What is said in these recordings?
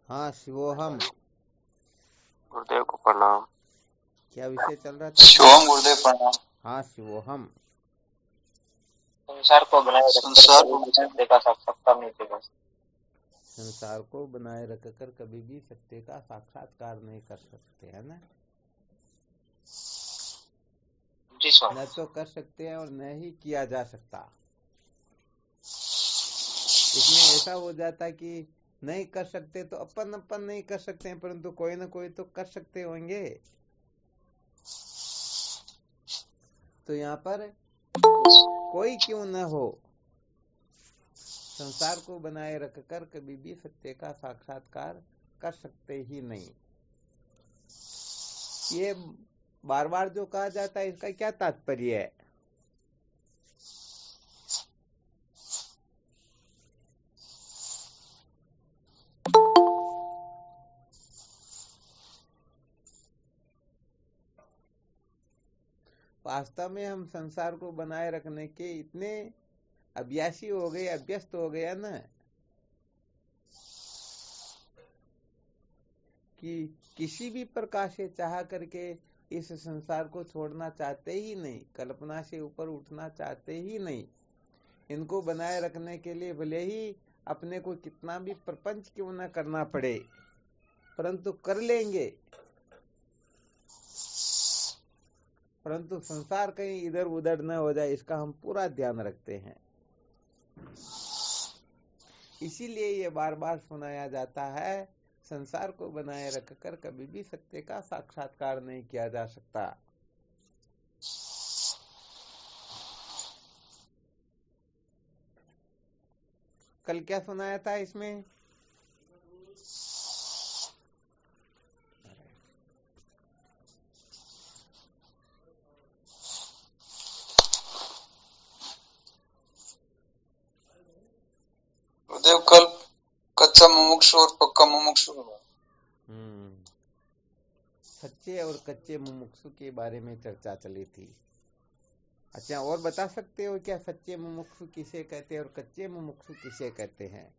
हाँ शिवोहम। गुरुदेव को प्रणाम। क्या विषय चल रहा था? शिवम गुरुदेव प्रणाम। हाँ शिवोहम। संसार को बनाए संसार को सत्य का साक्षात्कार नहीं देगा। संसार को बनाए रखकर कभी भी सत्य का साक्षात्कार नहीं कर सकते, है ना? जी स्वामी। न तो कर सकते हैं और न ही किया जा सकता। इसमें ऐसा हो जाता कि नहीं कर सकते तो अपन नहीं कर सकते हैं, परंतु कोई ना कोई तो कर सकते होंगे। तो यहाँ पर कोई क्यों न हो, संसार को बनाए रखकर कभी भी सत्य का साक्षात्कार कर सकते ही नहीं। ये बार बार जो कहा जाता है, इसका क्या तात्पर्य है? वास्तव में हम संसार को बनाए रखने के इतने अभ्यासी हो गए, अभ्यस्त हो गया ना, कि किसी भी प्रकार से चाह करके इस संसार को छोड़ना चाहते ही नहीं, कल्पना से ऊपर उठना चाहते ही नहीं। इनको बनाए रखने के लिए भले ही अपने को कितना भी प्रपंच क्यों न करना पड़े, परंतु कर लेंगे। परंतु संसार कहीं इधर उधर न हो जाए, इसका हम पूरा ध्यान रखते हैं। इसीलिए ये बार बार सुनाया जाता है, संसार को बनाए रखकर कभी भी सत्य का साक्षात्कार नहीं किया जा सकता। कल क्या सुनाया था इसमें? गुरुदेव कल कच्चा मुमुक्षु और पक्का मुमुक्षु। सच्चे और कच्चे मुमुक्षु के बारे में चर्चा चली थी। अच्छा, और बता सकते हो क्या सच्चे मुमुक्षु किसे कहते हैं और कच्चे मुमुक्षु किसे कहते हैं?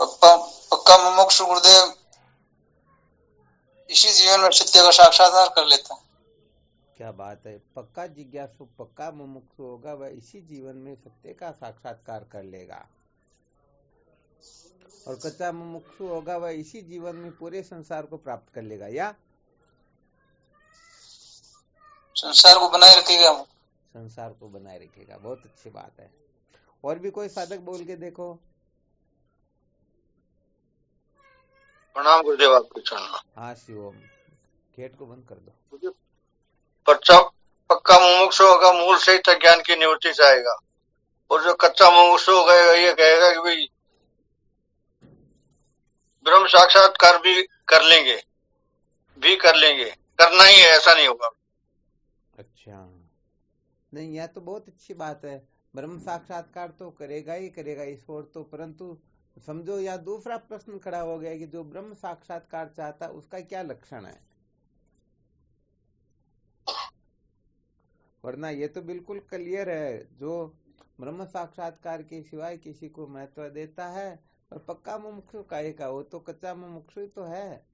पक्का मुमुक्षु गुरुदेव इसी जीवन में सत्य का साक्षात्कार कर लेता है। क्या बात है! पक्का जिज्ञासु, पक्का मुमुक्षु होगा, वह इसी जीवन में सत्य का साक्षात्कार कर लेगा। और कच्चा मुमुक्षु होगा, वह इसी जीवन में पूरे संसार को प्राप्त कर लेगा, या संसार को बनाए रखेगा। संसार को बनाए रखेगा। बहुत अच्छी बात है। और भी कोई साधक बोल के देखो। प्रणाम गुरुदेव आपको चरणों। हाँ शिवम, गेट को बंद कर दो। पक्का मुमुक्षु होगा, मूल सहित ज्ञान की निवृत्ति चाहेगा, और जो कच्चा मुमुक्षु होगा ये कहेगा कि भाई ब्रह्म साक्षात्कार भी कर लेंगे, करना ही है, ऐसा नहीं होगा। अच्छा, नहीं, यह तो बहुत अच्छी बात है। ब्रह्म साक्षात्कार तो करेगा ही करेगा ईश्वर तो, परंतु समझो यह दूसरा प्रश्न खड़ा हो गया कि जो ब्रह्म साक्षात्कार चाहता उसका क्या लक्षण है? वरना ये तो बिल्कुल क्लियर है, जो ब्रह्म साक्षात्कार के सिवाय किसी को महत्व देता है और पक्का मुमुक्षु काहे का, वो तो कच्चा मुमुक्षु तो है।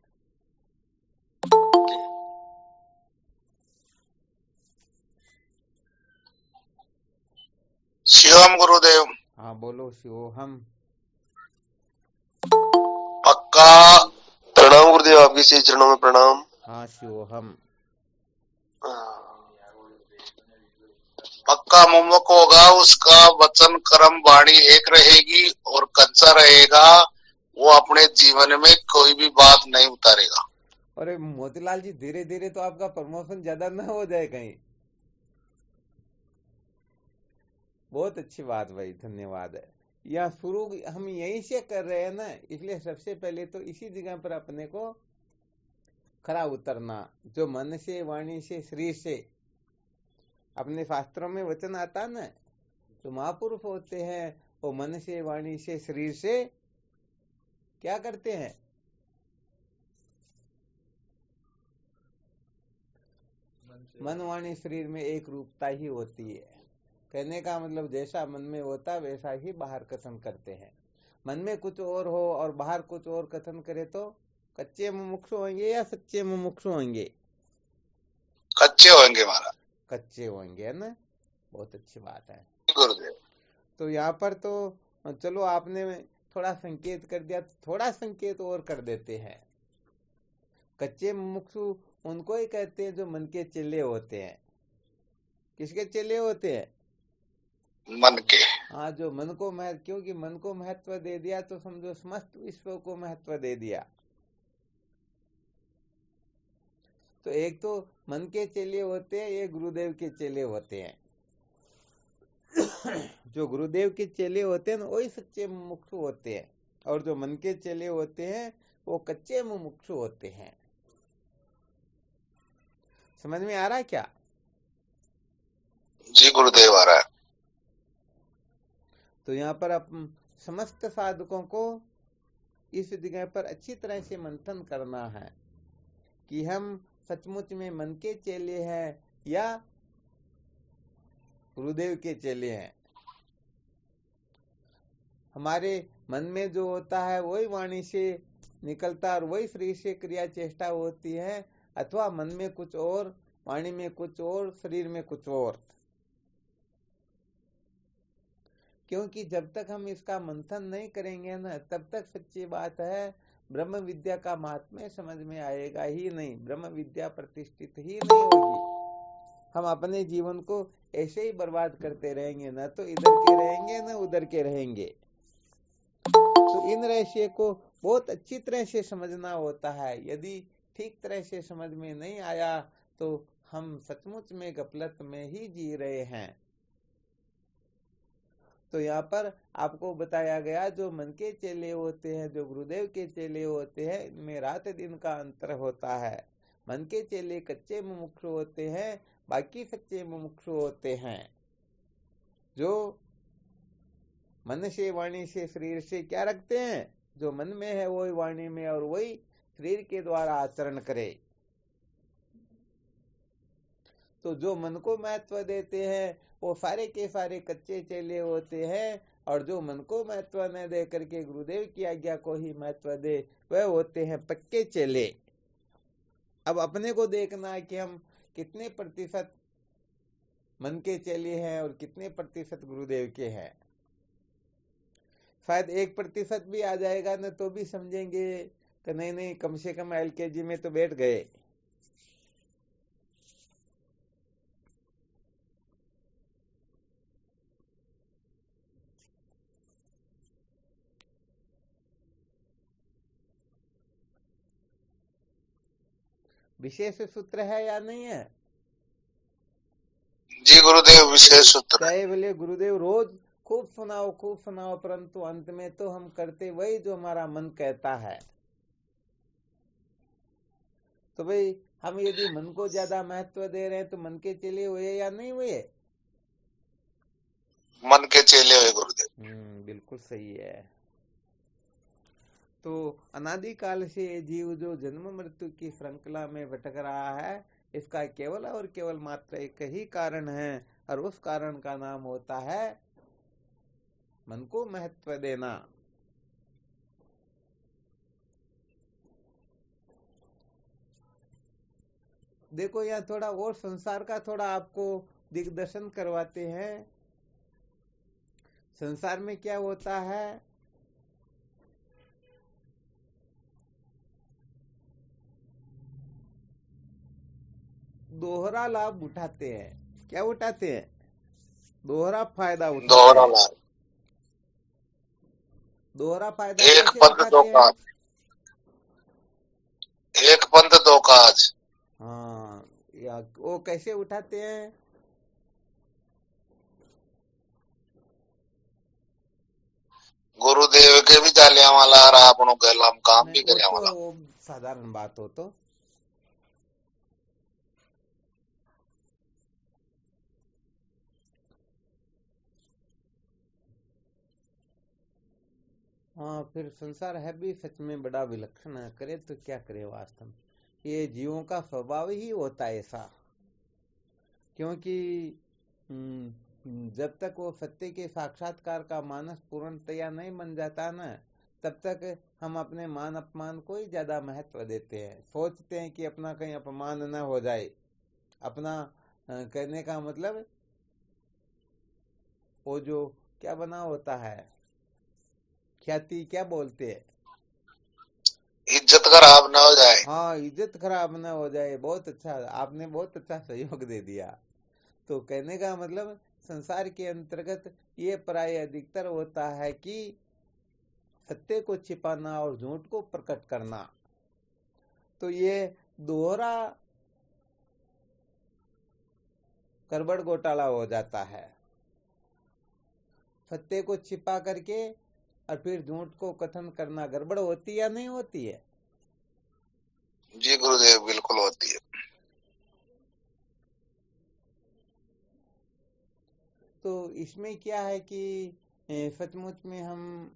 शिवम गुरुदेव। हाँ बोलो शिवोहम। पक्का प्रणाम गुरुदेव, आपकी श्री चरणों में प्रणाम। हाँ शिवोहम। पक्का मुमुख होगा, उसका वचन कर्म वाणी एक रहेगी और कच्चा रहेगा, वो अपने जीवन में कोई भी बात नहीं उतारेगा। अरे मोतीलाल जी, धीरे धीरे तो आपका प्रमोशन ज्यादा ना हो जाए कहीं। बहुत अच्छी बात भाई, धन्यवाद है। यह शुरू हम यहीं से कर रहे हैं ना, इसलिए सबसे पहले तो इसी जगह पर अपने को खरा उतरना। जो मन से, वाणी से, शरीर से, अपने शास्त्रों में वचन आता ना, जो महापुरुष होते हैं वो मन से, वाणी से, शरीर से क्या करते हैं? मन वाणी शरीर में एक रूपता ही होती है। कहने का मतलब जैसा मन में होता वैसा ही बाहर कथन करते हैं। मन में कुछ और हो और बाहर कुछ और कथन करे तो कच्चे मुमुक्षु होंगे या सच्चे मुमुक्षु होंगे? कच्चे होंगे महाराज। कच्चे होंगे, है ना। बहुत अच्छी बात है गुरुदेव। तो यहाँ पर तो चलो आपने थोड़ा संकेत कर दिया, थोड़ा संकेत और कर देते हैं। कच्चे मुमुक्षु उनको ही कहते हैं जो मन के चेले होते हैं। किसके चेले होते हैं? मन के। हाँ, जो मन को क्योंकि मन को महत्व दे दिया तो समझो समस्त विश्व को महत्व दे दिया। तो एक तो मन के चेले होते हैं, ये गुरुदेव के चेले होते हैं। जो गुरुदेव के चेले होते हैं वही सच्चे मुमुक्षु होते हैं, और जो मन के चेले होते हैं वो कच्चे मुमुक्षु होते हैं। समझ में आ रहा है क्या? जी गुरुदेव आ रहा है। तो यहाँ पर अब समस्त साधकों को इस जगह पर अच्छी तरह से मंथन करना है कि हम सचमुच में मन के चेले हैं या गुरुदेव के चेले हैं। हमारे मन में जो होता है वही वाणी से निकलता और वही शरीर से क्रिया चेष्टा होती है, अथवा मन में कुछ और, वाणी में कुछ और, शरीर में कुछ और। क्योंकि जब तक हम इसका मंथन नहीं करेंगे ना, तब तक सच्ची बात है ब्रह्म विद्या का महात्म्य समझ में आएगा ही नहीं, ब्रह्म विद्या प्रतिष्ठित ही नहीं होगी। हम अपने जीवन को ऐसे ही बर्बाद करते रहेंगे, ना तो इधर के रहेंगे ना उधर के रहेंगे। तो इन रहस्य को बहुत अच्छी तरह से समझना होता है। यदि ठीक तरह से समझ में नहीं आया तो हम सचमुच में गफलत में ही जी रहे हैं। तो यहाँ पर आपको बताया गया जो मन के चेले होते हैं, जो गुरुदेव के चेले होते हैं, इनमें रात दिन का अंतर होता है। मन के चेले कच्चे मुमुक्षु होते हैं, बाकी सच्चे मुमुक्षु होते हैं जो मन से, वाणी से, शरीर से क्या रखते हैं? जो मन में है वही वाणी में और वही शरीर के द्वारा आचरण करे। तो जो मन को महत्व देते हैं वो सारे के सारे कच्चे चेले होते हैं, और जो मन को महत्व न दे करके गुरुदेव की आज्ञा को ही महत्व दे वह होते हैं पक्के चेले। अब अपने को देखना है कि हम कितने प्रतिशत मन के चेले हैं और कितने प्रतिशत गुरुदेव के हैं। शायद 1% भी आ जाएगा ना तो भी समझेंगे कि नहीं नहीं, कम से कम LKG में तो बैठ गए। विशेष सूत्र है या नहीं है? जी गुरुदेव, विशेष सूत्र। चाहे बोले गुरुदेव रोज खूब सुनाओ, परंतु अंत में तो हम करते वही जो हमारा मन कहता है। तो भाई हम यदि मन को ज्यादा महत्व दे रहे हैं तो मन के चेले हुए या नहीं हुए? मन के चेले हुए गुरुदेव। बिल्कुल सही है। तो अनादिकाल से जीव जो जन्म मृत्यु की श्रृंखला में भटक रहा है, इसका केवल और केवल मात्र एक ही कारण है, और उस कारण का नाम होता है मन को महत्व देना। देखो यहाँ थोड़ा और संसार का थोड़ा आपको दिग्दर्शन करवाते हैं। संसार में क्या होता है? दोहरा लाभ उठाते हैं। क्या उठाते हैं? दोहरा फायदा उठाते हैं। दोहरा लाभ, दोहरा फायदा एक कैसे पंथ दो उठाते हैं? काज, एक पंथ दो काज। हाँ, या वो कैसे उठाते हैं? गुरुदेव के भी जालियांवाला और आपनों के हम काम भी वो करे वाला। तो साधारण बात हो तो हाँ, फिर संसार है भी सच में बड़ा विलक्षण है। करे तो क्या करे, वास्तव में ये जीवों का स्वभाव ही होता है ऐसा। क्योंकि जब तक वो सत्य के साक्षात्कार का मानस पूर्णतया नहीं बन जाता ना, तब तक हम अपने मान अपमान को ही ज्यादा महत्व देते हैं। सोचते हैं कि अपना कहीं अपमान न हो जाए। अपना कहने का मतलब वो जो क्या बना होता है, ख्याति क्या बोलते हैं, इज्जत खराब ना हो जाए। हाँ, इज्जत खराब न हो जाए। बहुत अच्छा, आपने बहुत अच्छा सहयोग दे दिया। तो कहने का मतलब संसार के अंतर्गत ये प्राय अधिकतर होता है कि सत्य को छिपाना और झूठ को प्रकट करना। तो ये दोहरा गड़बड़ घोटाला हो जाता है। सत्य को छिपा करके और फिर झूठ को कथन करना गड़बड़ होती या नहीं होती है? जी गुरुदेव, बिल्कुल होती है। तो इसमें क्या है कि सचमुच में हम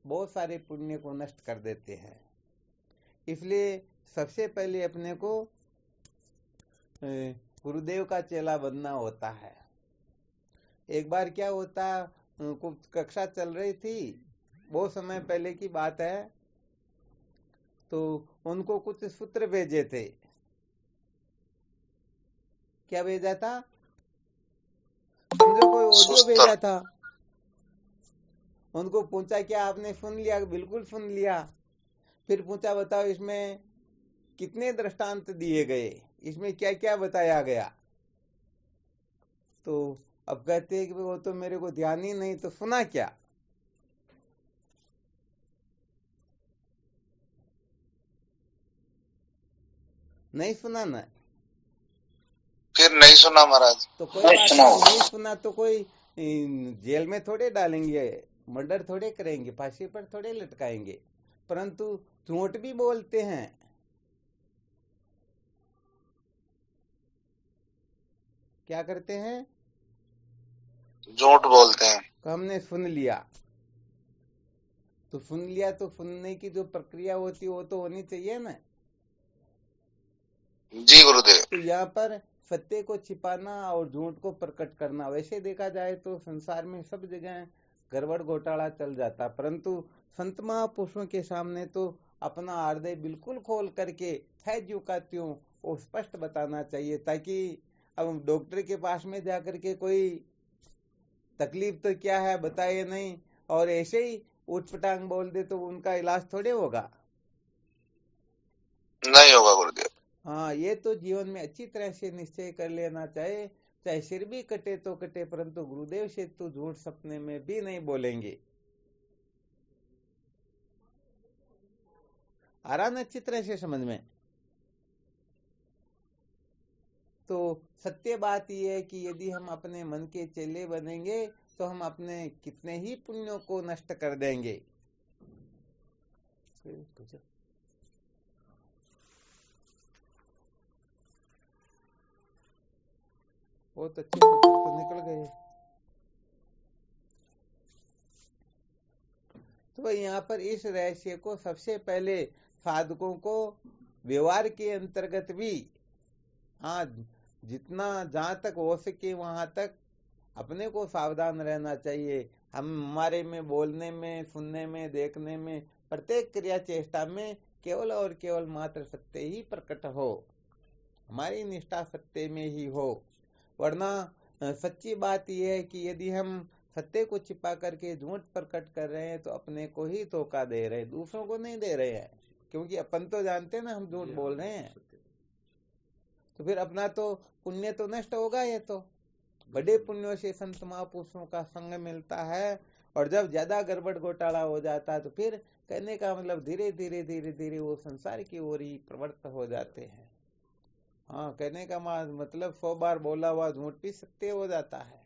बहुत सारे पुण्य को नष्ट कर देते हैं। इसलिए सबसे पहले अपने को गुरुदेव का चेला बनना होता है। एक बार क्या होता, कुछ कक्षा चल रही थी, बहुत समय पहले की बात है। तो उनको कुछ सूत्र भेजे थे। क्या भेजा था? समझो कोई ऑडियो भेजा था। उनको पूछा क्या आपने सुन लिया? बिल्कुल सुन लिया। फिर पूछा बताओ इसमें कितने दृष्टांत दिए गए, इसमें क्या क्या बताया गया? तो अब कहते हैं कि वो तो मेरे को ध्यान ही नहीं, तो सुना क्या? नहीं सुना ना? फिर नहीं सुना महाराज। तो कोई बात नहीं सुना तो कोई जेल में थोड़े डालेंगे, मर्डर थोड़े करेंगे, फांसी पर थोड़े लटकाएंगे। परंतु झूठ भी बोलते हैं। क्या करते हैं? झूठ बोलते हैं। हमने सुन लिया। तो सुन लिया तो सुनने की जो प्रक्रिया होती है वो तो होनी चाहिए ना। जी गुरुदेव। तो यहाँ पर सत्य को छिपाना और झूठ को प्रकट करना, वैसे देखा जाए तो संसार में सब जगह गड़बड़ घोटाला चल जाता। परंतु संत महापुरुषों के सामने तो अपना हृदय बिल्कुल खोल करके है ज्यों का त्यों वो स्पष्ट बताना चाहिए, ताकि अब डॉक्टर के पास में जाकर के कोई तकलीफ तो क्या है बताए नहीं और ऐसे ही उठपटांग बोल दे तो उनका इलाज थोड़े होगा। नहीं होगा गुरुदेव। हाँ, ये तो जीवन में अच्छी तरह से निश्चय कर लेना चाहिए। चाहे सिर भी कटे तो कटे, परंतु गुरुदेव से तो झूठ सपने में भी नहीं बोलेंगे। आ रहा ना अच्छी तरह से समझ में? तो सत्य बात यह है कि यदि हम अपने मन के चेले बनेंगे तो हम अपने कितने ही पुण्यों को नष्ट कर देंगे। बहुत अच्छे तो निकल गए। तो यहाँ पर इस रहस्य को सबसे पहले साधकों को व्यवहार के अंतर्गत भी, हाँ, जितना जहां तक हो सके वहां तक अपने को सावधान रहना चाहिए। हम हमारे में बोलने में, सुनने में, देखने में, प्रत्येक क्रिया चेष्टा में केवल और केवल मात्र सत्य ही प्रकट हो, हमारी निष्ठा सत्य में ही हो। वरना सच्ची बात यह है कि यदि हम सत्य को छिपा करके झूठ प्रकट कर रहे हैं तो अपने को ही धोखा दे रहे हैं, दूसरों को नहीं दे रहे हैं। क्योंकि अपन तो जानते हैं ना हम झूठ बोल रहे हैं, तो फिर अपना तो पुण्य तो नष्ट होगा। ये तो बड़े पुण्यों से संत महापुरुषों का संग मिलता है, और जब ज्यादा गड़बड़ घोटाला हो जाता है तो फिर कहने का मतलब धीरे धीरे धीरे धीरे वो संसार की ओर ही प्रवृत्त हो जाते हैं। हाँ, कहने का मतलब 100 बार बोला हुआ झूठ भी सत्य हो जाता है।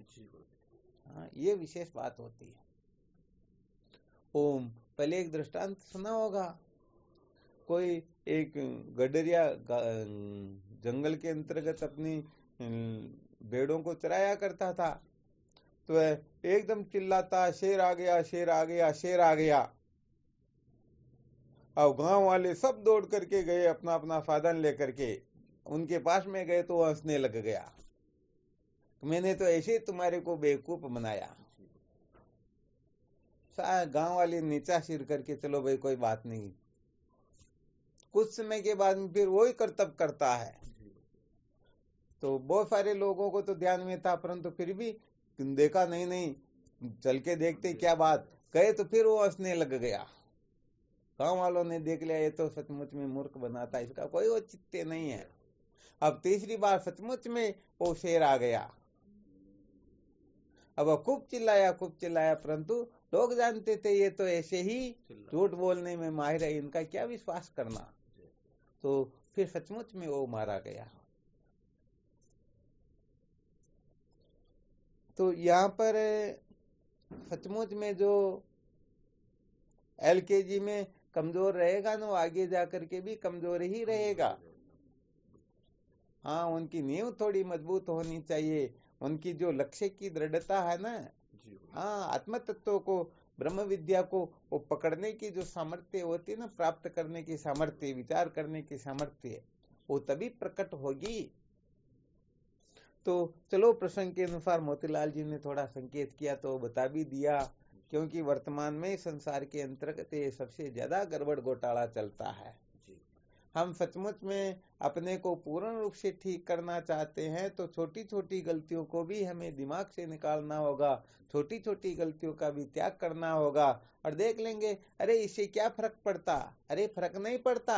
हाँ, ये विशेष बात होती है। ओम, पहले एक दृष्टांत सुना होगा। कोई एक गडरिया जंगल के अंतर्गत अपनी भेड़ों को चराया करता था। तो एकदम चिल्लाता, शेर आ गया, शेर आ गया, शेर आ गया। अब गांव वाले सब दौड़ करके गए, अपना अपना साधन लेकर के उनके पास में गए तो हंसने लग गया। मैंने तो ऐसे तुम्हारे को बेवकूफ बनाया। गांव वाले नीचा सिर करके चलो भाई कोई बात नहीं, कुछ समय के बाद में फिर वही कर्तव्य करता है। तो बहुत सारे लोगों को तो ध्यान में था, परंतु फिर भी देखा नहीं, चल के देखते क्या बात कहे, तो फिर वो हंसने लग गया। गांव वालों ने देख लिया ये तो सचमुच में मूर्ख बनाता, इसका कोई औचित्य नहीं है। अब तीसरी बार सचमुच में वो शेर आ गया। अब वो खूब चिल्लाया, परंतु लोग जानते थे ये तो ऐसे ही झूठ बोलने में माहिर है, इनका क्या विश्वास करना। तो फिर सचमुच में वो मारा गया। तो यहाँ पर सचमुच में जो LKG में कमजोर रहेगा ना, वो आगे जाकर के भी कमजोर ही रहेगा। हाँ, उनकी नींव थोड़ी मजबूत होनी चाहिए, उनकी जो लक्ष्य की दृढ़ता है ना, हाँ, आत्म तत्व को, ब्रह्म विद्या को वो पकड़ने की जो सामर्थ्य होती है ना, प्राप्त करने की सामर्थ्य, विचार करने की सामर्थ्य, वो तभी प्रकट होगी। तो चलो, प्रसंग के अनुसार मोतीलाल जी ने थोड़ा संकेत किया तो बता भी दिया, क्योंकि वर्तमान में संसार के अंतर्गत ये सबसे ज्यादा गड़बड़ घोटाला चलता है। हम सचमुच में अपने को पूर्ण रूप से ठीक करना चाहते हैं तो छोटी छोटी गलतियों को भी हमें दिमाग से निकालना होगा, छोटी छोटी गलतियों का भी त्याग करना होगा, और देख लेंगे अरे इससे क्या फर्क पड़ता, अरे फर्क नहीं पड़ता।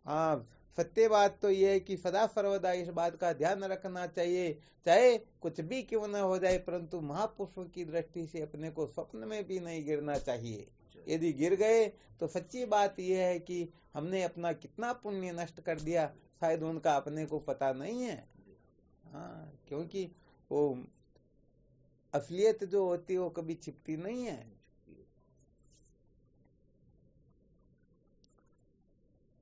हाँ, सत्य बात तो ये है कि सदा सर्वदा इस बात का ध्यान रखना चाहिए, चाहे कुछ भी क्यों न हो जाए, परंतु महापुरुषों की दृष्टि से अपने को स्वप्न में भी नहीं गिरना चाहिए। यदि गिर गए तो सच्ची बात यह है कि हमने अपना कितना पुण्य नष्ट कर दिया, शायद उनका अपने को पता नहीं है। हाँ, क्योंकि वो असलियत जो होती है वो कभी छिपती नहीं है।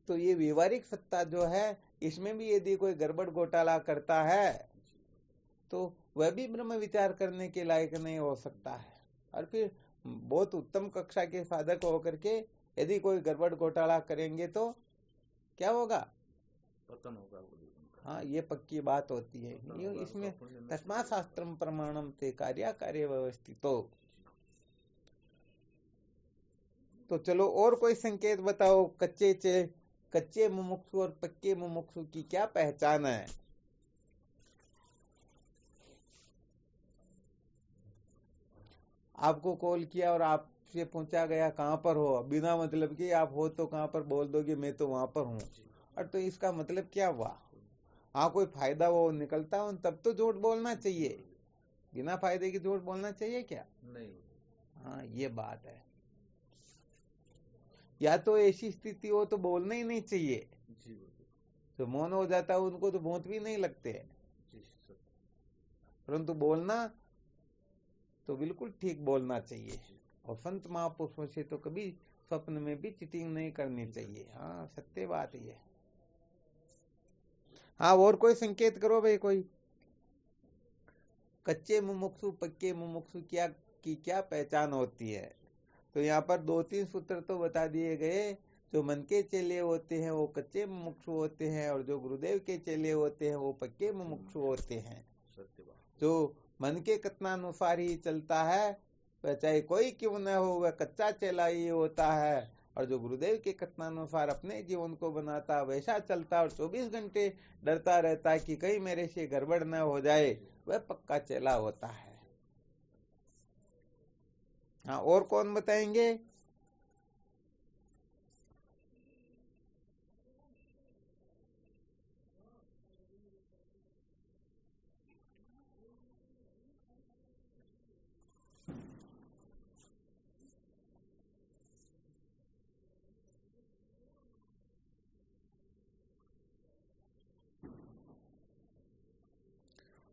तो ये व्यवहारिक सत्ता जो है, इसमें भी यदि कोई गड़बड़ घोटाला करता है तो वह भी ब्रह्म विचार करने के लायक नहीं हो सकता है। और फिर बहुत उत्तम कक्षा के साधक होकर के यदि कोई गड़बड़ घोटाला करेंगे तो क्या होगा, पतन होगा। हाँ, ये पक्की बात होती है। इसमें तस्मा शास्त्रम प्रमाणम ते कार्य व्यवस्थितो। तो चलो और कोई संकेत बताओ, कच्चे मुमुक्षु और पक्के मुमुक्षु की क्या पहचान है? आपको कॉल किया और आपसे पूछा गया कहाँ पर हो, बिना मतलब कि आप हो तो कहाँ पर बोल दोगे मैं तो वहां पर हूँ, और तो इसका मतलब क्या हुआ? हाँ, कोई फायदा वो निकलता हो तब तो झूठ बोलना चाहिए, बिना फायदे की झूठ बोलना चाहिए क्या? नहीं। हाँ, ये बात है। या तो ऐसी स्थिति हो तो बोलना ही नहीं चाहिए, तो मौन हो जाता है उनको तो भूत भी नहीं लगते, परंतु बोलना तो बिल्कुल ठीक बोलना चाहिए। और संत महापुरुषों से तो कभी स्वप्न में भी चीटिंग नहीं करनी चाहिए। हाँ, सत्य बात है। हाँ, और कोई संकेत करो भाई, कोई कच्चे मुमुक्षु पक्के मुमुक्षु की क्या पहचान होती है? तो यहाँ पर 2-3 सूत्र तो बता दिए गए। जो मन के चेले होते हैं वो कच्चे मुमुक्षु होते हैं, और जो गुरुदेव के चेले होते हैं वो पक्के मुमुक्षु होते हैं। जो मन के कथनानुसार ही चलता है, वह चाहे कोई क्यों न हो, वह कच्चा चेला ही होता है, और जो गुरुदेव के कथनानुसार अपने जीवन को बनाता वैसा चलता और 24 घंटे डरता रहता है कि कहीं मेरे से गड़बड़ न हो जाए, वह पक्का चेला होता है। हाँ, और कौन बताएंगे?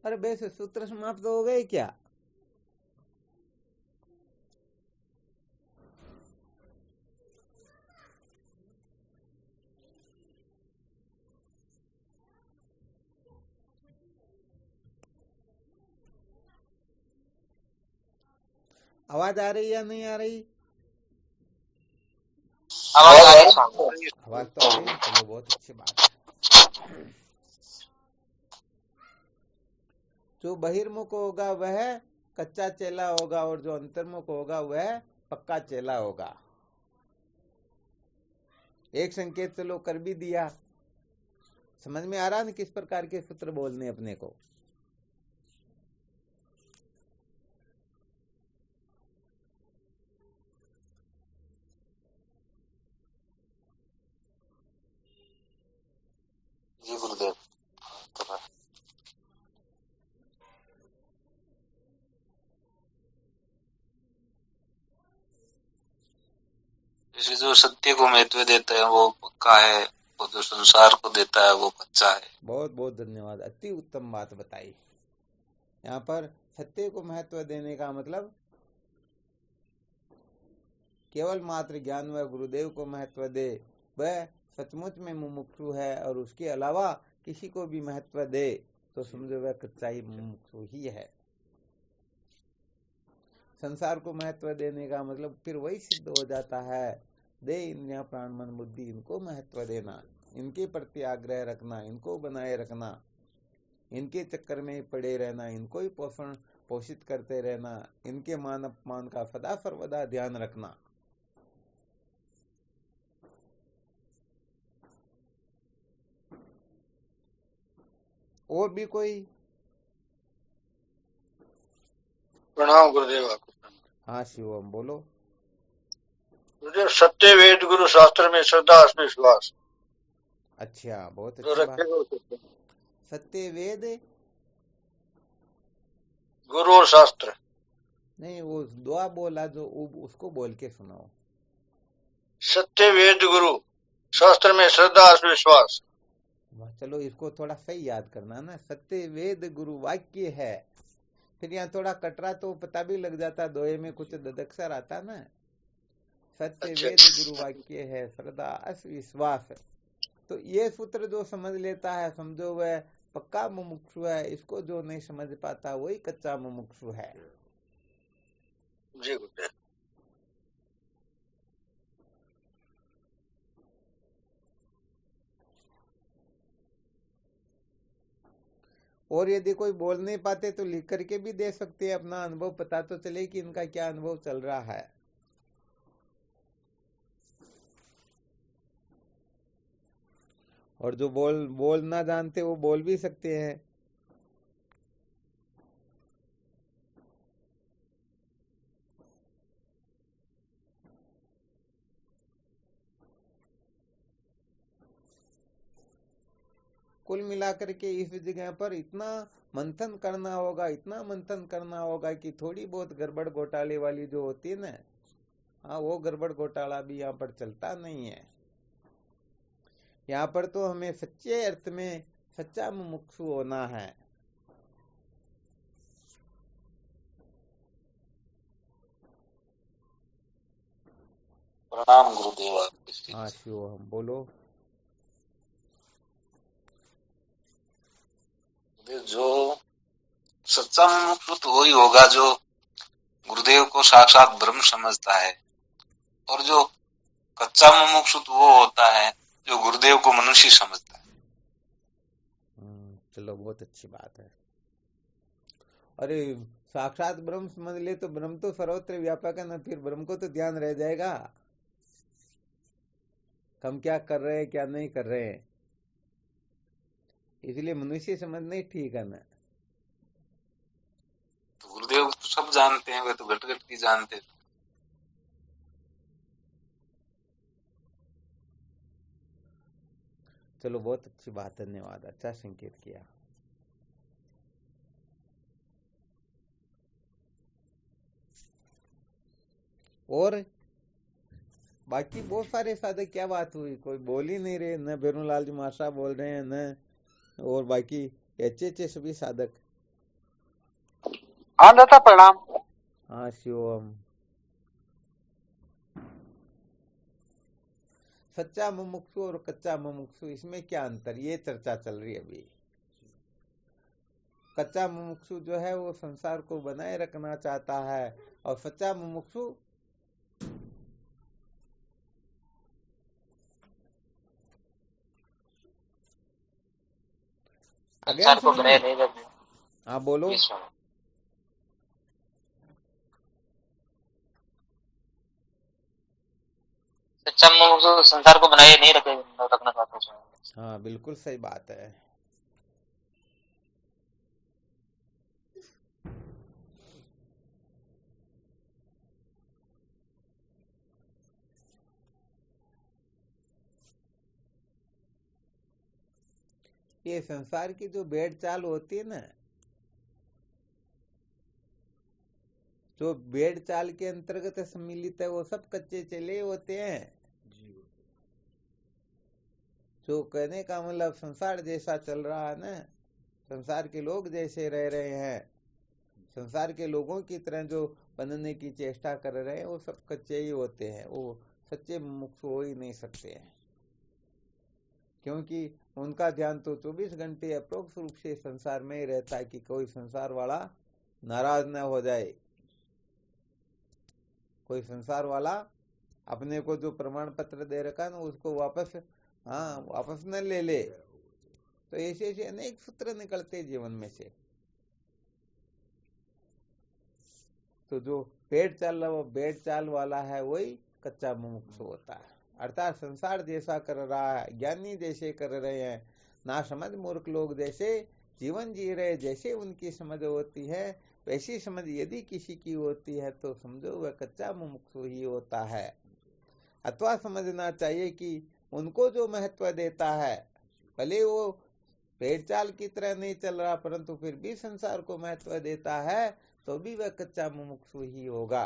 अरे वैसे सूत्र समाप्त हो गए क्या? आवाज आ रही या नहीं आ रही? आवाज आ रही है। आवाज तो आ रही है, चलो बहुत अच्छी बात है। जो बहिर्मुख होगा वह कच्चा चेला होगा और जो अंतर्मुख होगा वह पक्का चेला होगा। एक संकेत चलो कर भी दिया। समझ में आ रहा ना किस प्रकार के सूत्र बोलने अपने को। जी गुरुदेव। जो सत्य को महत्व देता है वो पक्का है, वो जो संसार को देता है वो कच्चा है। बहुत बहुत धन्यवाद, अति उत्तम बात बताई। यहाँ पर सत्य को महत्व देने का मतलब केवल मात्र ज्ञान व गुरुदेव को महत्व दे, वह सचमुच में मुमुक्षु है, और उसके अलावा किसी को भी महत्व दे तो समझो वह कच्चा ही मुमुक्षु ही है। संसार को महत्व देने का मतलब फिर वही सिद्ध हो जाता है, दे इंद्रियां प्राण मन बुद्धि, इनको महत्व देना, इनके प्रति आग्रह रखना, इनको बनाए रखना, इनके चक्कर में पड़े रहना, इनको ही पोषित करते रहना, इनके मान अपमान का सदा सर्वदा ध्यान रखना। और भी कोई? प्रणाम गुरुदेव आपको। हाँ शिवम बोलो। गुरुदेव, सत्य वेद गुरु शास्त्र में श्रद्धा विश्वास। अच्छा, बहुत अच्छी बात। सत्य वेद गुरु और शास्त्र नहीं, वो दुआ बोला जो उसको बोल के सुनाओ। सत्य वेद गुरु शास्त्र में श्रद्धा विश्वास। चलो इसको थोड़ा सही याद करना ना, सत्य वेद गुरु वाक्य है, फिर यहाँ थोड़ा कटरा तो पता भी लग जाता, दोए में कुछ ददक्षर आता ना। सत्य वेद गुरु वाक्य है, श्रद्धा अस विश्वास। तो ये सूत्र जो समझ लेता है समझो वह पक्का मुमुक्षु है, इसको जो नहीं समझ पाता वही कच्चा मुमुक्षु है। जी गुरुदेव। और यदि कोई बोल नहीं पाते तो लिख करके भी दे सकते हैं, अपना अनुभव पता तो चले कि इनका क्या अनुभव चल रहा है। और जो बोल ना जानते वो बोल भी सकते हैं। कुल मिलाकर के इस जगह पर इतना मंथन करना होगा, इतना मंथन करना होगा कि थोड़ी बहुत गड़बड़ घोटाले वाली जो होती है ना, हाँ वो गड़बड़ घोटाला भी यहाँ पर चलता नहीं है। यहाँ पर तो हमें सच्चे अर्थ में सच्चा मुमुक्षु होना है। प्रणाम गुरुदेव आपको। हाँ शिव हम बोलो। जो सच्चा मुमुक्षु तो वही होगा जो गुरुदेव को साक्षात ब्रह्म समझता है, और जो कच्चा मुमुक्षु तो वो होता है जो गुरुदेव को मनुष्य समझता है। चलो बहुत अच्छी बात है। अरे साक्षात ब्रह्म समझ ले तो ब्रह्म तो सर्वत्र व्यापक है ना, फिर ब्रह्म को तो ध्यान रह जाएगा हम क्या कर रहे हैं क्या नहीं कर रहे हैं। इसलिए मनुष्य समझना ही ठीक है ना। तो गुरुदेव तो सब जानते हैं, वे तो घट घट की जानते हैं। चलो बहुत अच्छी बात, धन्यवाद, अच्छा संकेत किया। और बाकी बहुत सारे साधक क्या बात हुई, कोई बोल ही नहीं रहे, न भेरूलाल जी माशा बोल रहे हैं, न और बाकी अच्छे सभी साधक। हाँ दादा प्रणाम। हाँ शिवम। सच्चा मुमुक्षु और कच्चा मुमुक्षु इसमें क्या अंतर, ये चर्चा चल रही है अभी। कच्चा मुमुक्षु जो है वो संसार को बनाए रखना चाहता है, और सच्चा मुमुक्षु संसार को बनाए नहीं रखना। हाँ बोलो। सच्चा मुमुक्षु संसार को बनाए नहीं रखना चाहता है। हाँ बिल्कुल सही बात है। ये संसार की जो भेड़ चाल होती है ना, जो भेड़ चाल के अंतर्गत सम्मिलित है, वो सब कच्चे चले होते हैं। जो कहने का मतलब संसार जैसा चल रहा है ना, संसार के लोग जैसे रह रहे हैं, संसार के लोगों की तरह जो बनने की चेष्टा कर रहे हैं, वो सब कच्चे ही होते हैं। वो सच्चे मुमुक्षु हो ही नहीं सकते हैं, क्योंकि उनका ध्यान तो 24 घंटे अप्रोक्ष रूप से संसार में ही रहता है कि कोई संसार वाला नाराज न हो जाए, कोई संसार वाला अपने को जो प्रमाण पत्र दे रखा है ना उसको वापस न ले ले। तो ऐसे ऐसे अनेक सूत्र निकलते जीवन में से। तो जो भेड़ चाल वाला है वही कच्चा मुमुक्षु होता है, अर्थात संसार जैसा कर रहा है, ज्ञानी जैसे कर रहे हैं, ना समझ मूर्ख लोग जैसे जीवन जी रहे, जैसे उनकी समझ होती है वैसी समझ यदि किसी की होती है तो समझो वह कच्चा मुमुक्षु ही होता है। अथवा समझना चाहिए कि उनको जो महत्व देता है, भले वो भेड़ चाल की तरह नहीं चल रहा परंतु फिर भी संसार को महत्व देता है, तो भी वह कच्चा मुमुक्षु ही होगा।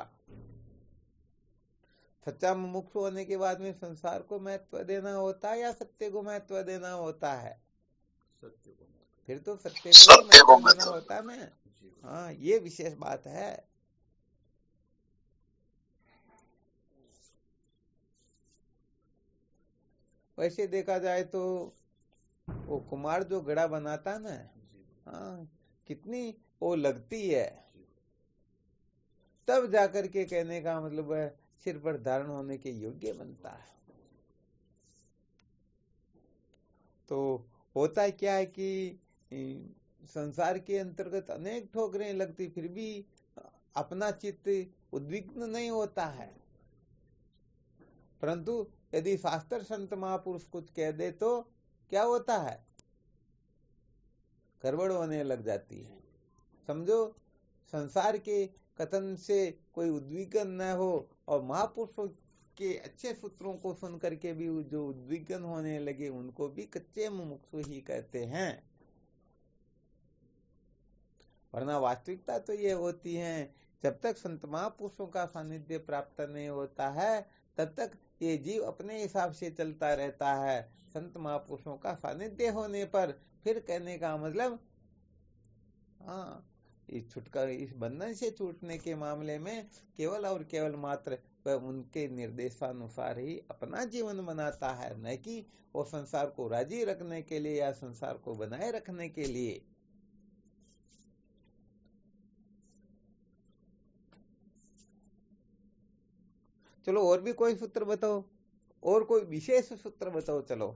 सच्चा मुमुक्षु होने के बाद में संसार को महत्व देना होता है या सत्य को महत्व देना होता है? सत्य को। फिर तो सत्य को महत्व देना होता है ना। हाँ, ये विशेष बात है। वैसे देखा जाए तो वो कुम्हार जो घड़ा बनाता है ना, हाँ, कितनी वो लगती है, तब जाकर के कहने का मतलब है सिर पर धारण होने के योग्य बनता है। तो होता क्या है कि संसार के अंतर्गत अनेक ठोकरें लगती फिर भी अपना चित्त उद्विग्न नहीं होता है, परंतु यदि शास्त्र संत महापुरुष कुछ कह दे तो क्या होता है, गड़बड़ होने लग जाती है। समझो संसार के कथन से कोई उद्विग्न न हो और महापुरुषों के अच्छे सूत्रों को सुन करके भी जो उद्विग्न होने लगे उनको भी कच्चे मुमुक्षु ही कहते हैं। वरना वास्तविकता तो ये होती है, जब तक संत महापुरुषों का सानिध्य प्राप्त नहीं होता है तब तक ये जीव अपने हिसाब से चलता रहता है। संत महापुरुषों का सानिध्य होने पर फिर कहने का मतलब हाँ, इस बंधन से छूटने के मामले में केवल और केवल मात्र वह उनके निर्देशानुसार ही अपना जीवन बनाता है, न कि वो संसार को राजी रखने के लिए या संसार को बनाए रखने के लिए। चलो और भी कोई सूत्र बताओ, और कोई विशेष सूत्र बताओ। चलो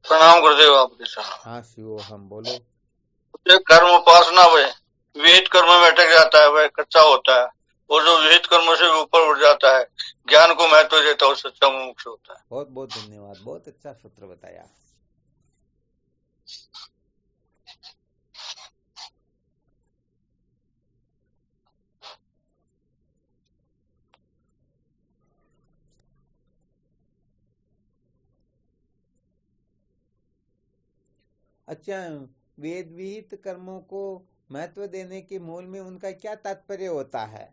प्रणाम गुरुदेव आपके साथ। हाँ शिव, हम बोलो। कर्म उपासना विहित कर्म में अटक जाता है, वह कच्चा होता है, और जो विहित कर्म से ऊपर उठ जाता है, ज्ञान को महत्व देता है, वो सच्चा मुमुक्षु होता है। बहुत बहुत धन्यवाद, बहुत अच्छा सूत्र बताया। अच्छा, वेद विहित कर्मों को महत्व देने के मूल में उनका क्या तात्पर्य होता है?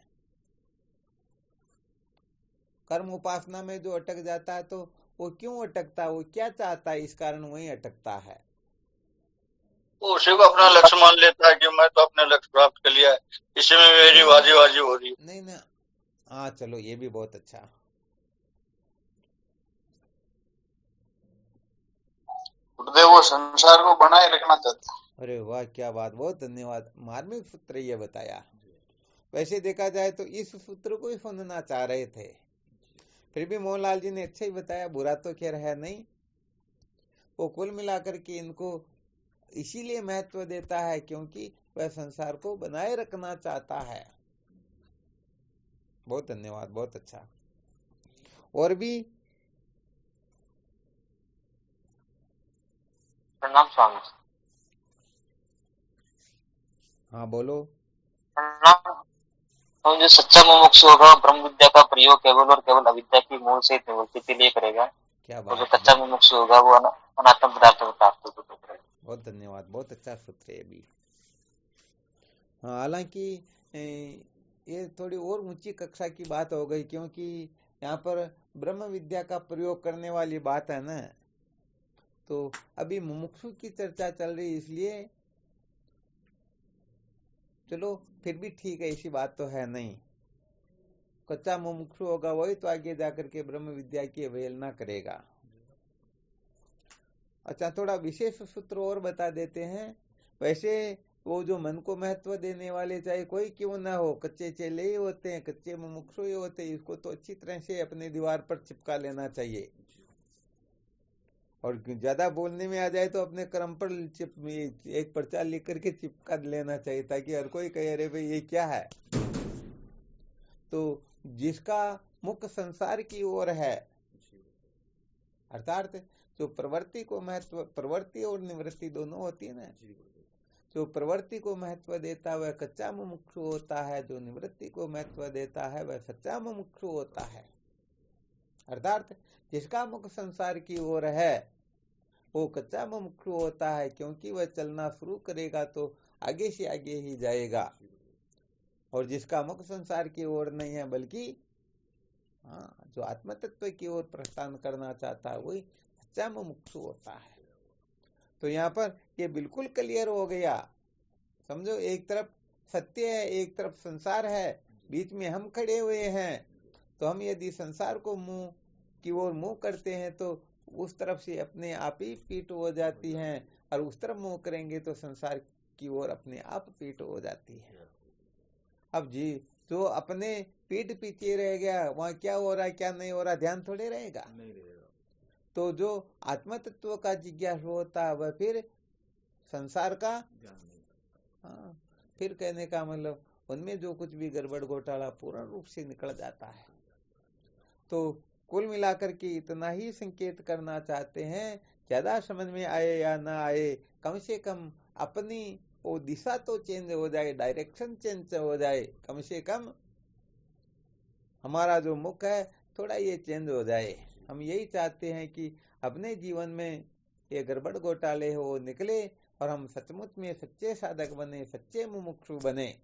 कर्म उपासना में जो अटक जाता है तो वो क्यों अटकता है, वो क्या चाहता है, इस कारण वही अटकता है? वो उसी को अपना लक्ष्य मान लेता है कि मैं तो अपने लक्ष्य प्राप्त कर लिया है, इसमें मेरी बाजी हो रही है। नहीं ना, हाँ चलो ये भी बहुत अच्छा। वो संसार को बनाए रखना चाहता है। अरे वाह, क्या बात, बहुत धन्यवाद, मार्मिक सूत्र ये बताया। वैसे देखा जाए तो इस सूत्र को ही सुनना चाह रहे थे, फिर भी मोहनलाल जी ने अच्छा ही बताया, बुरा तो खैर है नहीं। वो कुल मिलाकर के इनको इसीलिए महत्व देता है क्योंकि वह संसार को बनाए रखना चाहता है। बहुत धन्यवाद, बहुत अच्छा। और भी? प्रणाम स्वामी। हाँ बोलो। प्रणाम। तो जो सच्चा मुमुक्ष होगा ब्रह्म विद्या का प्रयोग केवल और केवल अविद्या की मूल से निवृत्ति के लिए करेगा। क्या और जो बात है, कच्चा मुमुक्ष होगा वो अनात्म पदार्थों को प्राप्त करेगा। बहुत धन्यवाद, बहुत अच्छा सूत्र है भी। हाँ, हालांकि ये थोड़ी और ऊंची कक्षा की बात हो गई, क्योंकि यहाँ पर ब्रह्म विद्या का प्रयोग करने वाली बात है ना, तो अभी मुमुक्षु की चर्चा चल रही, इसलिए चलो फिर भी ठीक है, ऐसी बात तो है नहीं। कच्चा मुमुक्षु होगा वही तो आगे जाकर के ब्रह्म विद्या की अवहेलना करेगा। अच्छा, थोड़ा विशेष सूत्र और बता देते हैं। वैसे वो जो मन को महत्व देने वाले चाहे कोई क्यों ना हो, कच्चे चेले ही होते हैं, कच्चे मुमुक्षु ही होते हैं, इसको तो अच्छी तरह से अपने दीवार पर चिपका लेना चाहिए। और ज्यादा बोलने में आ जाए तो अपने कर्म पर एक पर्चा लिख करके चिपका लेना चाहिए, ताकि हर कोई कहे अरे भाई ये क्या है। तो जिसका मुख संसार की ओर है, अर्थात जो प्रवृत्ति को महत्व, प्रवृत्ति और निवृत्ति दोनों होती है ना, जो प्रवृत्ति को महत्व देता है वह कच्चा मुमुक्षु होता है, जो निवृत्ति को महत्व देता है वह सच्चा मुमुक्षु होता है। अर्थात जिसका मुख संसार की ओर है वो कच्चा मुमुक्षु होता है, क्योंकि वह चलना शुरू करेगा तो आगे से आगे ही जाएगा। और जिसका मुख संसार की ओर नहीं है, बल्कि जो आत्म तत्व की ओर प्रस्थान करना चाहता है, वही सच्चा मुमुक्षु होता है। तो यहाँ पर ये बिल्कुल क्लियर हो गया। समझो, एक तरफ सत्य है, एक तरफ संसार है, बीच में हम खड़े हुए हैं। तो हम यदि संसार को मुंह की ओर मुंह करते हैं तो उस तरफ से अपने आप ही पीठ हो जाती है, और उस तरफ मुंह करेंगे तो संसार की ओर अपने आप पीठ हो जाती है। अब जी जो अपने पीठ पीछे रह गया, वहां क्या हो रहा है क्या नहीं हो रहा ध्यान थोड़े रहेगा, नहीं रहेगा। तो जो आत्म तत्व का जिज्ञासु होता है वह फिर संसार का फिर कहने का मतलब उनमें जो कुछ भी गड़बड़ घोटाला पूर्ण रूप से निकल जाता है। तो कुल मिलाकर के इतना ही संकेत करना चाहते हैं, ज्यादा समझ में आए या ना आए, कम से कम अपनी वो दिशा तो चेंज हो जाए, डायरेक्शन चेंज हो जाए, कम से कम हमारा जो मुख है थोड़ा ये चेंज हो जाए। हम यही चाहते हैं कि अपने जीवन में ये गड़बड़ घोटाले हो निकले और हम सचमुच में सच्चे साधक बने, सच्चे मुमुक्षु बने।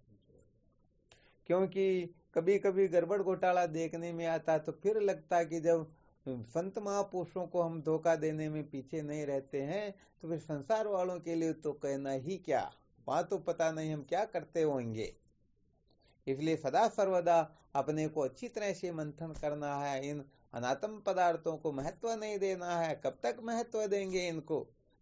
क्योंकि कभी कभी गड़बड़ घोटाला देखने में आता तो फिर लगता कि जब संत महापुरुषों को हम धोखा देने में पीछे नहीं रहते हैं तो फिर संसार वालों के लिए तो कहना ही क्या, वहां तो पता नहीं हम क्या करते होंगे। इसलिए सदा सर्वदा अपने को अच्छी तरह से मंथन करना है, इन अनात्म पदार्थों को महत्व नहीं देना है। कब तक महत्व देंगे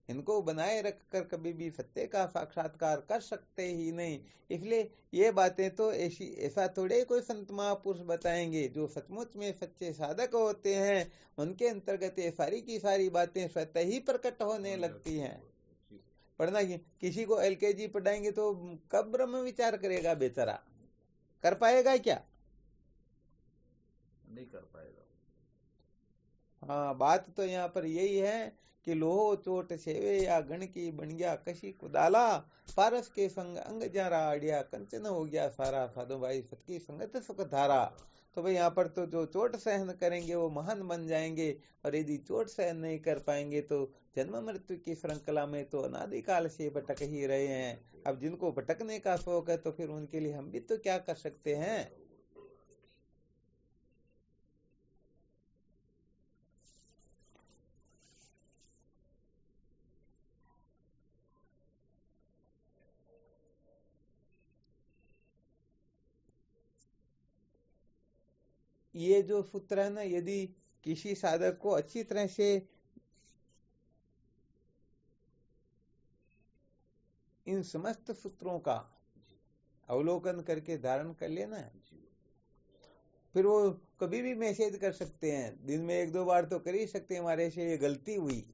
इनको बनाए रखकर कभी भी सत्य का साक्षात्कार कर सकते ही नहीं। इसलिए ये बातें तो ऐसा थोड़े कोई संत महापुरुष बताएंगे, जो सचमुच में सच्चे साधक होते हैं उनके अंतर्गत ये सारी की सारी बातें स्वतः ही प्रकट होने लगती हैं। पढ़ना किसी को LKG पढ़ाएंगे तो कब ब्रह्म विचार करेगा बेचारा, कर पाएगा क्या? नहीं कर पाएगा। हाँ, बात तो यहाँ पर यही है कि लोहो चोट सेवे या गण की बन गया कशी कुदाला, पारस के संग अंग जरा आड़िया कंचन हो गया सारा, साधु भाई सतकी संगत सुख धारा। तो भाई यहाँ पर तो जो चोट सहन करेंगे वो महान बन जाएंगे, और यदि चोट सहन नहीं कर पाएंगे तो जन्म मृत्यु की श्रृंखला में तो अनादिकाल से भटक ही रहे हैं। अब जिनको भटकने का शौक है तो फिर उनके लिए हम भी तो क्या कर सकते हैं। ये जो सूत्र है ना, यदि किसी साधक को अच्छी तरह से इन समस्त सूत्रों का अवलोकन करके धारण कर लेना, फिर वो कभी भी मैसेज कर सकते हैं, दिन में 1-2 बार तो कर ही सकते हैं हमारे से ये गलती हुई,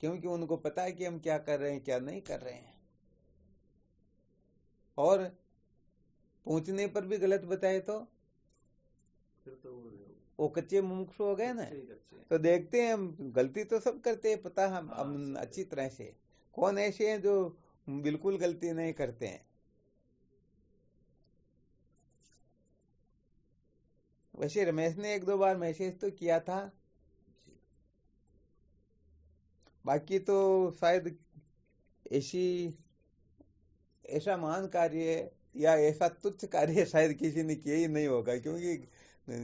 क्योंकि उनको पता है कि हम क्या कर रहे हैं क्या नहीं कर रहे हैं। और पहुंचने पर भी गलत बताए तो फिर तो वो कच्चे मुमुक्षु हो गए ना। तो देखते हैं, हम गलती तो सब करते हैं, पता हम अच्छी तरह से। कौन ऐसे हैं जो बिल्कुल गलती नहीं करते हैं। वैसे रमेश ने 1-2 बार मैसेज तो किया था, बाकी तो शायद ऐसा महान कार्य या ऐसा तुच्छ कार्य शायद किसी ने किया ही नहीं होगा, क्योंकि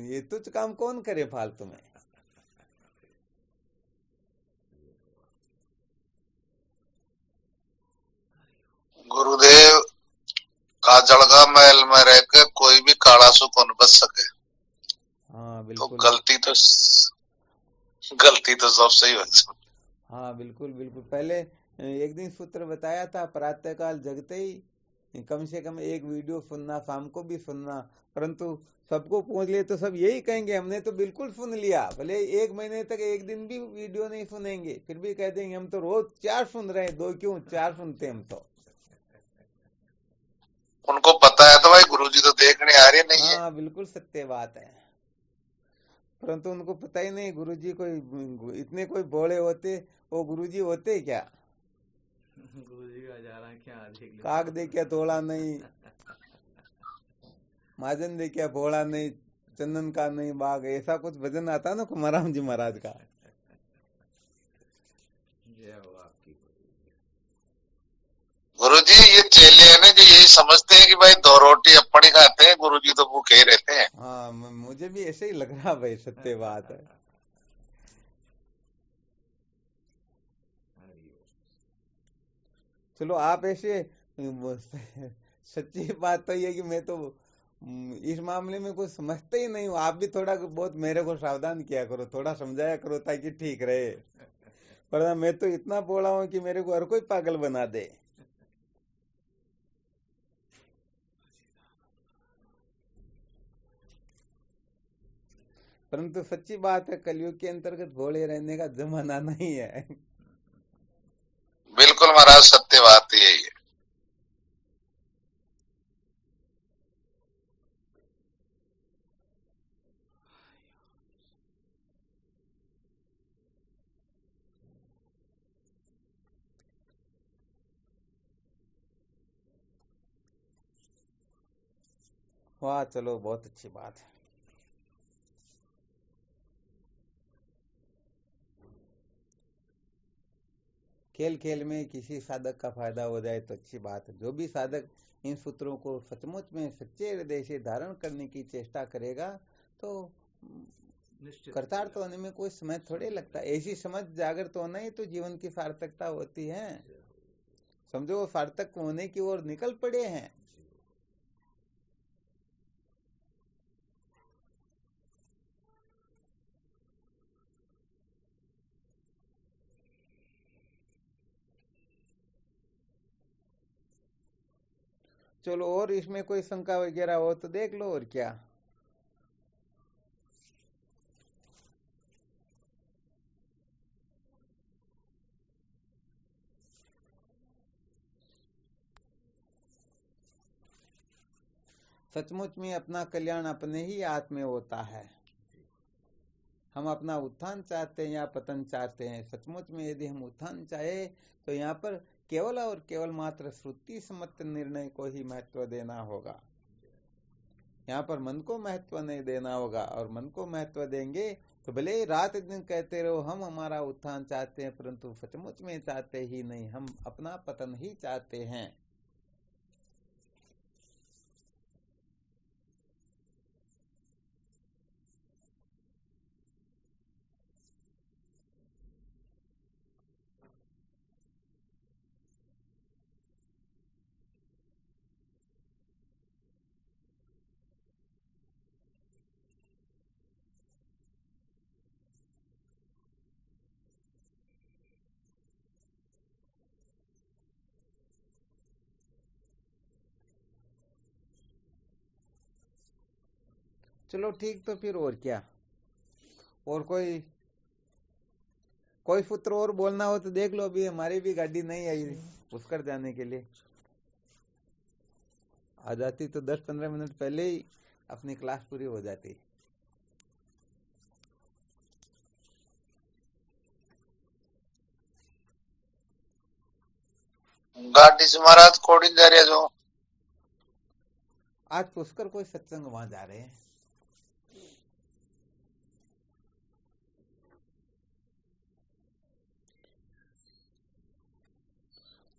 ये तुच्छ काम कौन करे फालतू में। गुरुदेव का जड़गा महल में रहकर कोई भी काला सुख न बच सके। हाँ तो बिल्कुल, गलती तो सबसे ही बच। हाँ बिल्कुल बिल्कुल। पहले एक दिन सूत्र बताया था, प्रातःकाल जगते ही कम से कम एक वीडियो सुनना, शाम को भी सुनना। परंतु सबको पूछ लिए तो सब यही कहेंगे हमने तो बिल्कुल सुन लिया, भले 1 महीने तक एक दिन भी वीडियो नहीं सुनेंगे, फिर भी कह देंगे हम तो रोज 4 सुन रहे हैं, 2 क्यों 4 सुनते हम तो। उनको पता है तो भाई गुरुजी तो देखने आ रहे नहीं है। हाँ बिल्कुल सत्य बात है, परंतु उनको पता ही नहीं गुरुजी कोई इतने कोई भोले होते, वो गुरुजी होते क्या। गुरुजी का जा रहा क्या देख ले, काग दे क्या तोड़ा नहीं, महाजन दे क्या भोला नहीं, चंदन का नहीं बाग, ऐसा कुछ भजन आता ना कुमाराम जी महाराज का। जय हो आपकी। गुरुजी ये चेले है ना जो यही समझते हैं कि भाई 2 रोटी अपनी खाते हैं, गुरुजी तो भूखे ही रहते हैं। हाँ मुझे भी ऐसे ही लग रहा भाई, सत्य बात है। चलो आप ऐसे सच्ची बात तो ये कि मैं तो इस मामले में कुछ समझते ही नहीं हूँ। आप भी थोड़ा बहुत मेरे को सावधान किया करो, थोड़ा समझाया करो ताकि ठीक रहे, वरना मैं तो इतना बोला हूँ कि मेरे को हर कोई पागल बना दे। परंतु सच्ची बात है, कलयुग के अंतर्गत भोले रहने का जमाना नहीं है। बिल्कुल महाराज, सत्य बात यही है। वाह, चलो बहुत अच्छी बात है। खेल खेल में किसी साधक का फायदा हो जाए तो अच्छी बात है। जो भी साधक इन सूत्रों को सचमुच में सच्चे हृदय से धारण करने की चेष्टा करेगा तो कर्तार्थ होने में कोई समय थोड़े लगता। ऐसी समझ जागृत होना ही तो जीवन की सार्थकता होती है। समझो वो सार्थक होने की ओर निकल पड़े हैं। चलो, और इसमें कोई शंका वगैरह हो तो देख लो, और क्या। सचमुच में अपना कल्याण अपने ही हाथ में होता है। हम अपना उत्थान चाहते हैं या पतन चाहते हैं। सचमुच में यदि हम उत्थान चाहे तो यहाँ पर केवल और केवल मात्र श्रुति सम्मत निर्णय को ही महत्व देना होगा। यहाँ पर मन को महत्व नहीं देना होगा। और मन को महत्व देंगे तो भले ही रात दिन कहते रहो हम हमारा उत्थान चाहते हैं, परंतु सचमुच में चाहते ही नहीं, हम अपना पतन ही चाहते हैं। चलो ठीक, तो फिर और क्या, और कोई पुत्र और बोलना हो तो देख लो। अभी हमारी भी गाड़ी नहीं आई पुष्कर जाने के लिए, आ जाती तो 10-15 मिनट पहले ही अपनी क्लास पूरी हो जाती। गाड़ी से महाराज कोड़ी जा रहे जो आज पुष्कर कोई सत्संग वहां जा रहे हैं।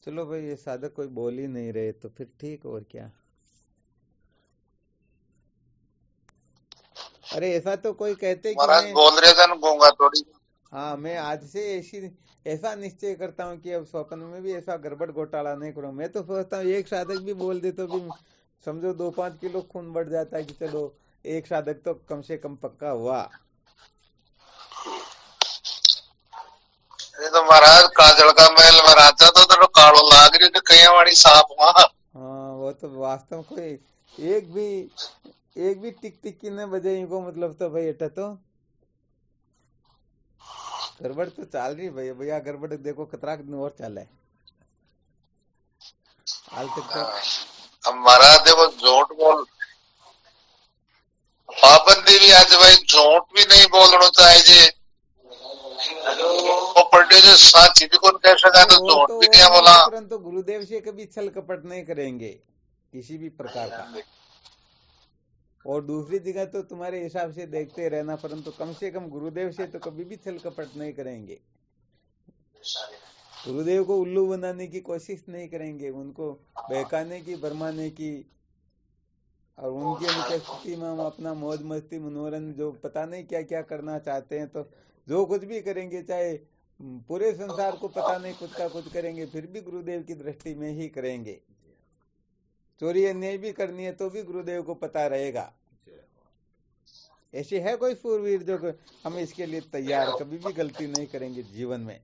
चलो भाई, ये साधक कोई बोल ही नहीं रहे तो फिर ठीक, और क्या। अरे ऐसा तो कोई कहते कि महाराज मैं, बोल रहे थे ना गूंगा थोड़ी। हाँ, मैं आज से ऐसा निश्चय करता हूँ कि अब स्वप्न में भी ऐसा गड़बड़ घोटाला नहीं करूँ। मैं तो सोचता हूँ एक साधक भी बोल दे तो भी समझो 2-5 किलो खून बढ़ जाता है कि चलो एक साधक तो कम से कम पक्का हुआ। ये तो महाराज काजल का महल में राजा तो कालो लाग रही तो कहीं वाली सांप वहां। हाँ, वो तो वास्तव में कोई एक भी टिक टिक की न बजे इनको, मतलब तो भाई एटा तो गड़बड़ तो चाल रही भाई। भैया गड़बड़ देखो खतरा दिन और चाल है हाल तक। अब महाराज देखो झूठ बोल पाबंदी भी आज भाई झूठ भी नहीं बोलना चाहिए। वो पलटे जो साची भी कौन कह सकता तो झूठ भी नहीं बोला। परंतु गुरुदेव से कभी छल कपट नहीं करेंगे किसी भी प्रकार का। और दूसरी जगह तो तुम्हारे हिसाब से देखते रहना, परंतु कम से कम गुरुदेव से तो कभी भी छल कपट नहीं करेंगे। गुरुदेव को उल्लू बनाने की कोशिश नहीं करेंगे, उनको बहकाने की, भरमाने की, और उनकी अनुपस्थिति में हम अपना मौज मस्ती मनोरंजन जो पता नहीं क्या क्या करना चाहते हैं, तो जो कुछ भी करेंगे, चाहे पूरे संसार को पता नहीं कुछ का कुछ करेंगे, फिर भी गुरुदेव की दृष्टि में ही करेंगे। चोरी अन्याय भी करनी है तो भी गुरुदेव को पता रहेगा। ऐसे है कोई सूरवीर जो हम इसके लिए तैयार, कभी भी गलती नहीं करेंगे जीवन में।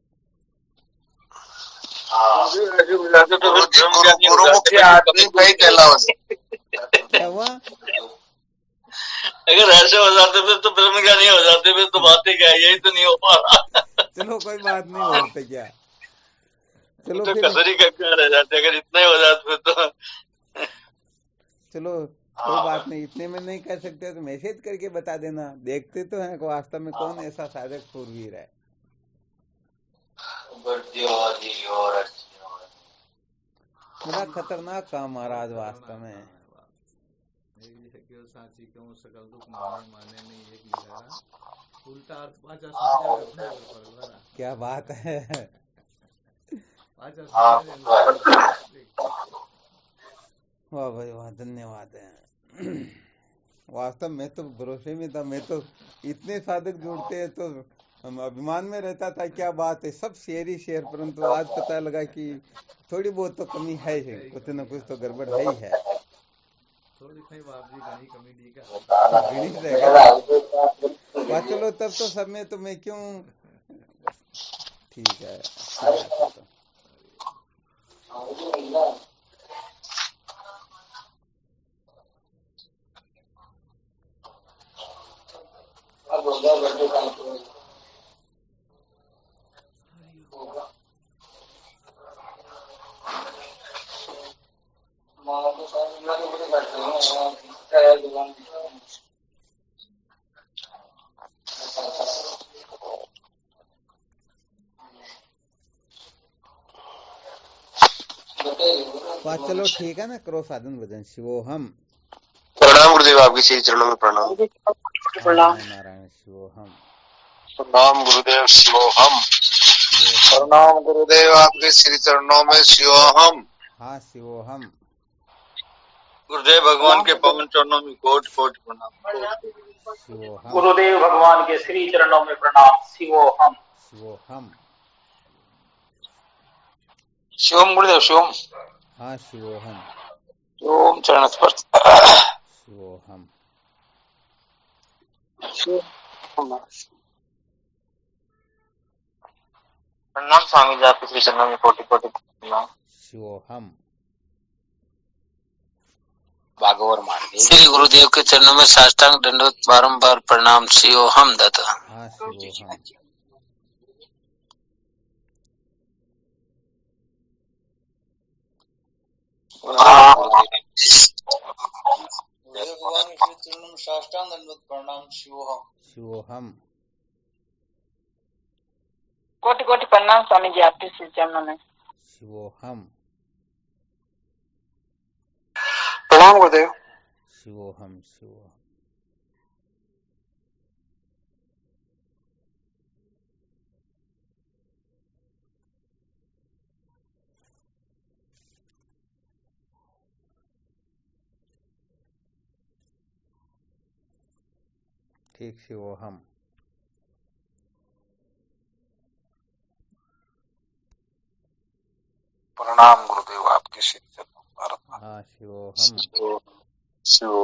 गुरुमुखी आदमी कहीं कहलाओ। क्या हुआ? अगर ऐसे हो जाते फिर तो ब्रह्म ज्ञानी हो जाते, फिर तो बातें क्या, यही तो नहीं हो पा रहा। चलो कोई बात नहीं, होते क्या, चलो तो फिर कसरी का क्या रह जाते अगर इतना ही हो जाते फिर तो। चलो कोई बात नहीं, इतने में नहीं कर सकते तो मैसेज करके बता देना। देखते तो हैं को वास्तव में कौन ऐसा साधक सूरवीर है। बड़ा खतरनाक काम महाराज वास्तव में। साची क्यों सकल दुख माने नहीं एक लिखा उल्टा अर्थ पाचा। क्या बात है। वाह भाई वाह, धन्यवाद है। वास्तव में तो भरोसे में था, मैं तो इतने साधक जुड़ते हैं तो हम अभिमान में रहता था क्या बात है, सब शेयर ही शेयर, परंतु आज पता लगा कि थोड़ी बहुत तो कमी है, कुछ न कुछ तो गड़बड़ है ही है। थोड़ी कहीं बाप जी घनी कमी दी का गणित रहेगा। चलो तब तो सब में तो मैं क्यों, ठीक है। चलो ठीक है ना, करो साधन भजन। शिवोहम। प्रणाम गुरुदेव, आपके श्री चरणों में प्रणाम। नारायण शिवोहम। प्रणाम गुरुदेव, शिवोहम। प्रणाम गुरुदेव, आपके श्री चरणों में शिवोहम। हाँ शिवोहम। गुरुदेव भगवान के पवन चरणों में कोट कोट प्रणाम। गुरुदेव भगवान के श्री चरणों में प्रणाम। शिवोहम। शिवोहम। शिवम गुरुदेव, शिवम। हाँ शिवोहम। ओम चरण स्पर्श। शिवोहम। प्रणाम स्वामी जी, आपके श्री चरणों में कोटि कोटि प्रणाम। शिवोहम। नागौर मार्ग। श्री गुरुदेव के चरणों में साष्टांग दंडवत बारंबार प्रणाम। शिवोहम दत्त। हाँ शिवोहम। भगवान के चरणों में साष्टांग दंडवत प्रणाम। शिवोहम। शिवोहम। कोटि कोटि प्रणाम स्वामी जी आपके श्री चरणों में। शिवोहम। प्रणाम गुरुदेव। शिवोहम शिवोहम। ठीक शिवोहम। प्रणाम गुरुदेव आपके श्री चरणों में। हाँ शिवोहम। शिव